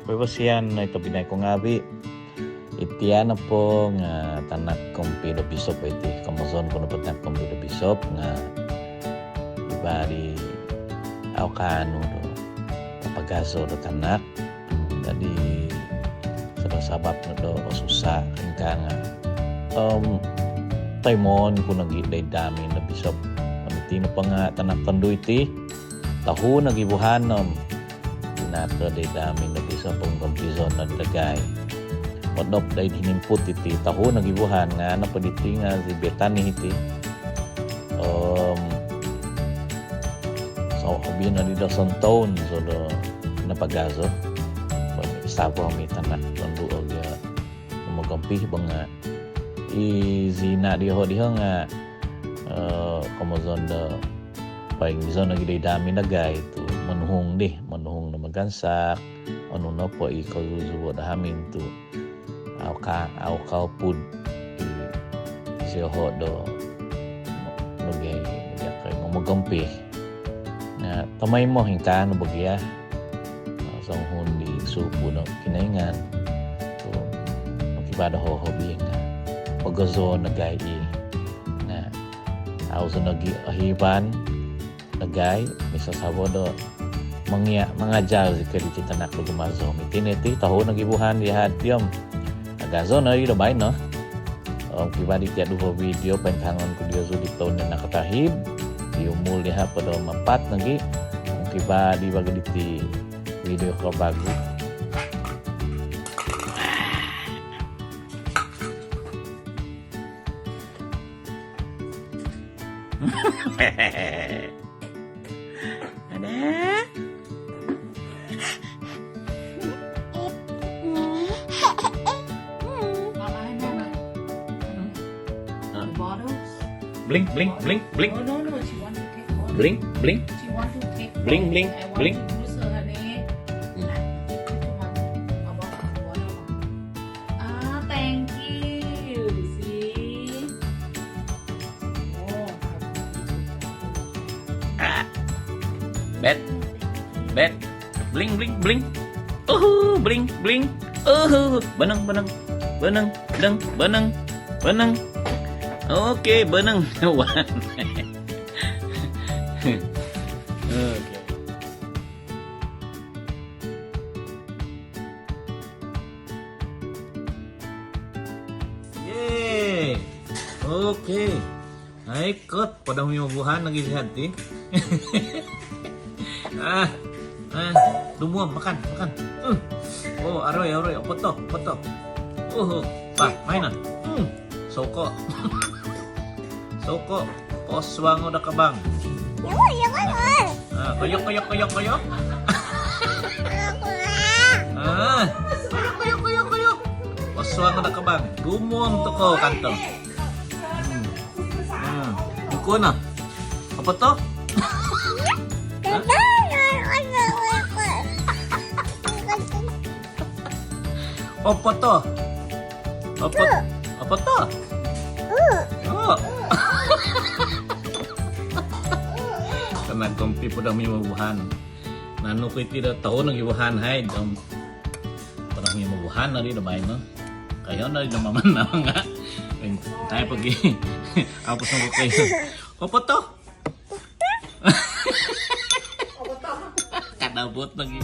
Pwesian na ito binay ko ngabi. Itiyan na po nga tanak kong pido bisop iti. Kamazon ko na po tanak kong pido bisop nga ibari aw kaano do kapagaso do tanak. Tadi sabab na do o susa ka nga. Taymon ko nag-iday dami na bisop. Tino pa nga tanak pandu iti. Tahu nagibuhanom. Nato day dami na bisop ang kampizon na dagay. Modop day hinimput iti. Tahu nagibuhan nga na paditi nga si Betani iti. So sabihin na dito sa taon. So do napagaso. Sabo may tanak pandu o magampih ba nga izina diho nga kamazon da paing bizon na giday dami na gay to manuhong na magansak ano na po ikaw zuzubo da hamin to aw ka pud siya ho do nagay kay magampih na tamay mo hingka no bagya sa hundi subo no kinaingan to makibada ho hobi nga pagazo na gay na aw sa nag-ahiban nagay may sasabo do mga jal si tanak ko gumazo mitineti taho nagibuhan di hatiyom agazo na yun bay no kibadi tiya duho video pentangon ko dia zo dito na nakatahib diumul diha pa do mapat nagi kibadi bagiti video ko bago. Ada? Blink, blink, blink, blink. No, she want to take bottles. Blink, blink. She want to take Blink, blink, I want blink. to use her name. Thank you. See? Bet, bet. Blink, blink, blink. Blink, blink. Banang, banang. Banang, banang, banang, banang. Okay, banang. One. Okay. Yay! Okay. Ay, kot. Padang may mabuhan. Nag-isihan, ti. Lumuam, makan, makan. Aroy. Opoto. Pa, main na. Soko. Soko. Poswang udah kabang. Koyok. Koyok. Koyok. Poswang udah kabang. Lumuam to ko kantong. Buko na. Apa to? Apa to? Apa to? Oh. Karena kompi pada may mabuhan. Nano ko tidak tahu nang iwahan hay dom. Pada may mabuhan na rin bay no. Kayo na rin naman na nga. Tayo pagi. Apos ng kayo. Apa to? Kadabot lagi.